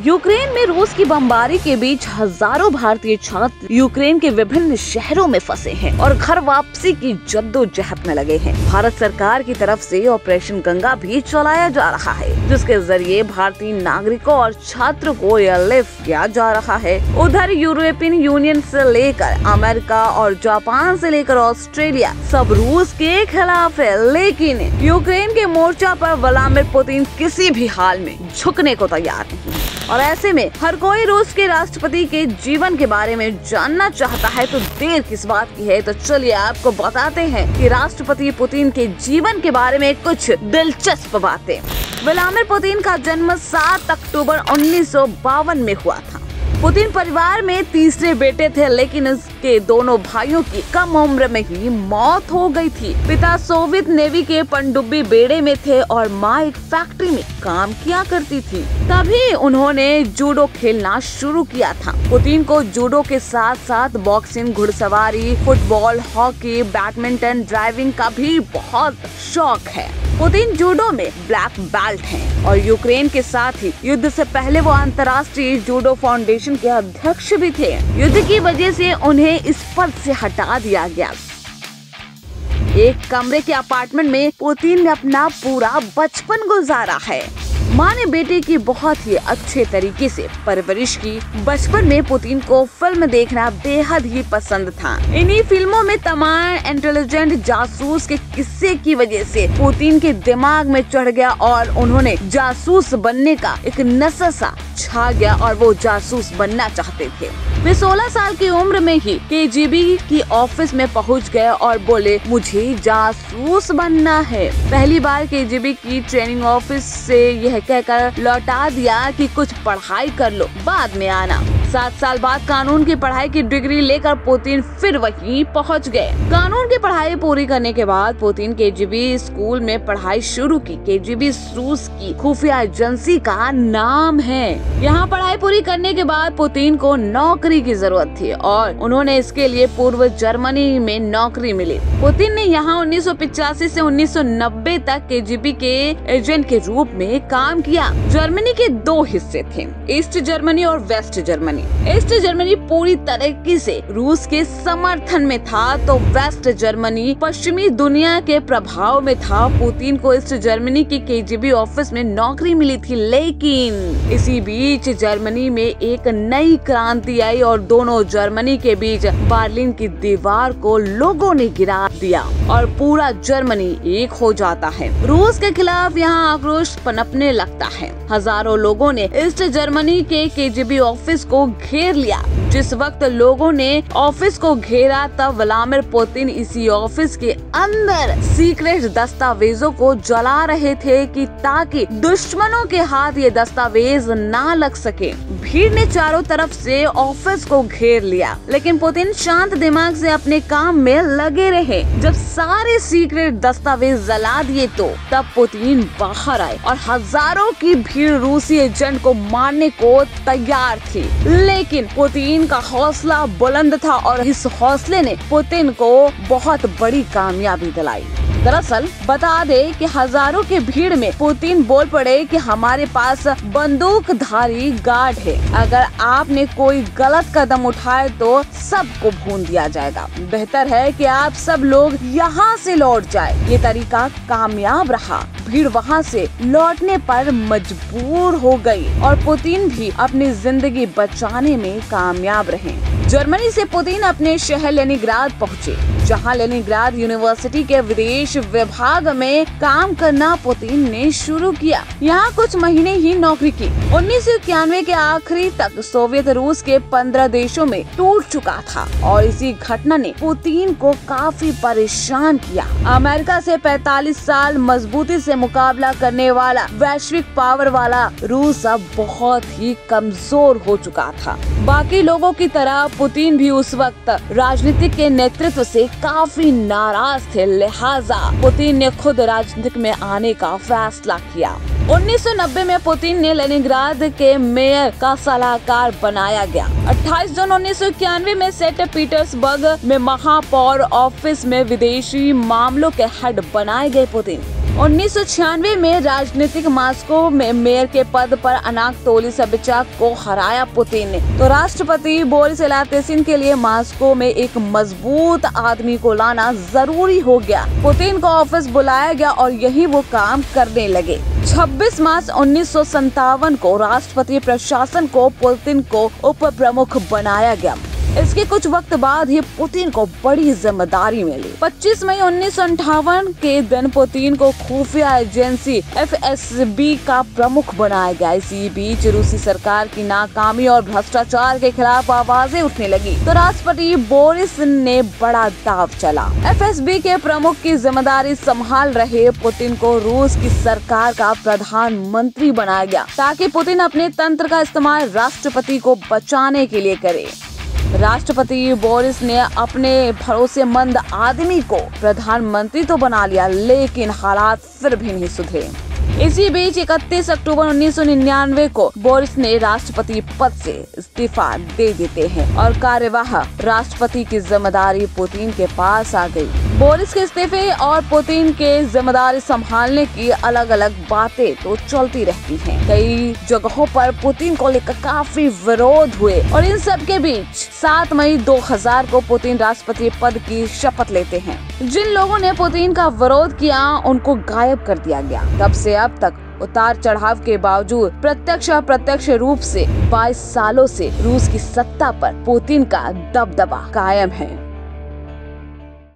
Ukraine में रूस की बमबारी के बीच हजारों भारतीय छात्र यूक्रेन के विभिन्न शहरों में फंसे हैं और घर वापसी की जद्दोजहद में लगे हैं। भारत सरकार की तरफ से ऑपरेशन गंगा भी चलाया जा रहा है, जिसके जरिए भारतीय नागरिकों और छात्रों को एयरलिफ्ट किया जा रहा है। उधर यूरोपियन यूनियन से लेकर अमेरिका और जापान से लेकर ऑस्ट्रेलिया सब रूस के खिलाफ है, लेकिन यूक्रेन के मोर्चा पर व्लादिमीर पुतिन किसी भी हाल में झुकने को तैयार नहीं। और ऐसे में हर कोई रूस के राष्ट्रपति के जीवन के बारे में जानना चाहता है, तो देर किस बात की है। तो चलिए आपको बताते हैं कि राष्ट्रपति पुतिन के जीवन के बारे में कुछ दिलचस्प बातें। व्लादिमीर पुतिन का जन्म 7 अक्टूबर 1952 में हुआ था। पुतिन परिवार में तीसरे बेटे थे, लेकिन उसके दोनों भाइयों की कम उम्र में ही मौत हो गई थी। पिता सोवियत नेवी के पनडुब्बी बेड़े में थे और माँ एक फैक्ट्री में काम किया करती थी। तभी उन्होंने जूडो खेलना शुरू किया था। पुतिन को जूडो के साथ साथ बॉक्सिंग, घुड़सवारी, फुटबॉल, हॉकी, बैडमिंटन, ड्राइविंग का भी बहुत शौक है। पुतिन जूडो में ब्लैक बेल्ट हैं और यूक्रेन के साथ ही युद्ध से पहले वो अंतर्राष्ट्रीय जूडो फाउंडेशन के अध्यक्ष भी थे। युद्ध की वजह से उन्हें इस पद से हटा दिया गया। एक कमरे के अपार्टमेंट में पुतिन ने अपना पूरा बचपन गुजारा है। माँ ने बेटे की बहुत ही अच्छे तरीके से परवरिश की। बचपन में पुतिन को फिल्म देखना बेहद ही पसंद था। इन्हीं फिल्मों में तमाम इंटेलिजेंट जासूस के किस्से की वजह से पुतिन के दिमाग में चढ़ गया और उन्होंने जासूस बनने का एक नशा सा छा गया और वो जासूस बनना चाहते थे। वे 16 साल की उम्र में ही केजीबी की ऑफिस में पहुंच गए और बोले, मुझे जासूस बनना है। पहली बार केजीबी की ट्रेनिंग ऑफिस से यह कहकर लौटा दिया कि कुछ पढ़ाई कर लो, बाद में आना। 7 साल बाद कानून की पढ़ाई की डिग्री लेकर पुतिन फिर वहीं पहुंच गए। कानून की पढ़ाई पूरी करने के बाद पुतिन केजीबी स्कूल में पढ़ाई शुरू की। केजीबी रूस की खुफिया एजेंसी का नाम है। यहाँ पढ़ाई पूरी करने के बाद पुतिन को नौकरी की जरूरत थी और उन्होंने इसके लिए पूर्व जर्मनी में नौकरी मिली। पुतिन ने यहाँ 1985 से 1990 तक केजीबी के एजेंट के रूप में काम किया। जर्मनी के 2 हिस्से थे, ईस्ट जर्मनी और वेस्ट जर्मनी। ईस्ट जर्मनी पूरी तरीके से रूस के समर्थन में था, तो वेस्ट जर्मनी पश्चिमी दुनिया के प्रभाव में था। पुतिन को ईस्ट जर्मनी की केजीबी ऑफिस में नौकरी मिली थी, लेकिन इसी बीच जर्मनी में एक नई क्रांति आई और दोनों जर्मनी के बीच बर्लिन की दीवार को लोगों ने गिरा दिया और पूरा जर्मनी एक हो जाता है। रूस के खिलाफ यहाँ आक्रोश पनपने लगता है। हजारों लोगों ने ईस्ट जर्मनी के केजीबी ऑफिस को घेर लिया। जिस वक्त लोगों ने ऑफिस को घेरा, तब व्लादिमीर पुतिन इसी ऑफिस के अंदर सीक्रेट दस्तावेजों को जला रहे थे कि ताकि दुश्मनों के हाथ ये दस्तावेज ना लग सके। भीड़ ने चारों तरफ से ऑफिस को घेर लिया, लेकिन पुतिन शांत दिमाग से अपने काम में लगे रहे। जब सारे सीक्रेट दस्तावेज जला दिए तो तब पुतिन बाहर आए और हजारों की भीड़ रूसी एजेंट को मारने को तैयार थी। लेकिन पुतिन का हौसला बुलंद था और इस हौसले ने पुतिन को बहुत बड़ी कामयाबी दिलाई। दरअसल बता दे कि हजारों की भीड़ में पुतिन बोल पड़े कि हमारे पास बंदूकधारी गार्ड है। अगर आपने कोई गलत कदम उठाए तो सबको भून दिया जाएगा। बेहतर है कि आप सब लोग यहाँ से लौट जाए। ये तरीका कामयाब रहा। भीड़ वहाँ से लौटने पर मजबूर हो गई और पुतिन भी अपनी जिंदगी बचाने में कामयाब रहे। जर्मनी से पुतिन अपने शहर लेनिनग्राद पहुँचे, जहाँ लेनिनग्राद यूनिवर्सिटी के विदेश विभाग में काम करना पुतिन ने शुरू किया। यहाँ कुछ महीने ही नौकरी की। 1991 के आखिरी तक सोवियत रूस के 15 देशों में टूट चुका था और इसी घटना ने पुतिन को काफी परेशान किया। अमेरिका से 45 साल मजबूती से मुकाबला करने वाला वैश्विक पावर वाला रूस अब बहुत ही कमजोर हो चुका था। बाकी लोगों की तरह पुतिन भी उस वक्त राजनीति के नेतृत्व से काफी नाराज थे। लिहाजा पुतिन ने खुद राजनीति में आने का फैसला किया। 1990 में पुतिन ने लेनिनग्राद के मेयर का सलाहकार बनाया गया। 28 जून 1991 में सेंट पीटर्सबर्ग में महापौर ऑफिस में विदेशी मामलों के हेड बनाए गए पुतिन। 1996 में राजनीतिक मास्को में मेयर के पद पर अनातोली सोबिचक को हराया पुतिन ने, तो राष्ट्रपति बोरिस येल्त्सिन के लिए मास्को में एक मजबूत आदमी को लाना जरूरी हो गया। पुतिन को ऑफिस बुलाया गया और यही वो काम करने लगे। 26 मार्च 1957 को राष्ट्रपति प्रशासन को पुतिन को उप प्रमुख बनाया गया। इसके कुछ वक्त बाद ही पुतिन को बड़ी जिम्मेदारी मिली। 25 मई 1958 के दिन पुतिन को खुफिया एजेंसी FSB का प्रमुख बनाया गया। इसी बीच रूसी सरकार की नाकामी और भ्रष्टाचार के खिलाफ आवाजें उठने लगी, तो राष्ट्रपति बोरिस ने बड़ा दाव चला। FSB के प्रमुख की जिम्मेदारी संभाल रहे पुतिन को रूस की सरकार का प्रधानमंत्री बनाया गया, ताकि पुतिन अपने तंत्र का इस्तेमाल राष्ट्रपति को बचाने के लिए करे। राष्ट्रपति बोरिस ने अपने भरोसेमंद आदमी को प्रधानमंत्री तो बना लिया, लेकिन हालात फिर भी नहीं सुधरे। इसी बीच 31 अक्टूबर 1999 को बोरिस ने राष्ट्रपति पद से इस्तीफा दे देते हैं और कार्यवाह राष्ट्रपति की जिम्मेदारी पुतिन के पास आ गई। बोरिस के इस्तीफे और पुतिन के जिम्मेदारी संभालने की अलग अलग बातें तो चलती रहती हैं। कई जगहों पर पुतिन को लेकर काफी विरोध हुए और इन सब के बीच 7 मई 2000 को पुतिन राष्ट्रपति पद की शपथ लेते हैं। जिन लोगों ने पुतिन का विरोध किया उनको गायब कर दिया गया। तब से अब तक उतार चढ़ाव के बावजूद प्रत्यक्ष और अप्रत्यक्ष रूप से 22 सालों से रूस की सत्ता पर पुतिन का दबदबा कायम है।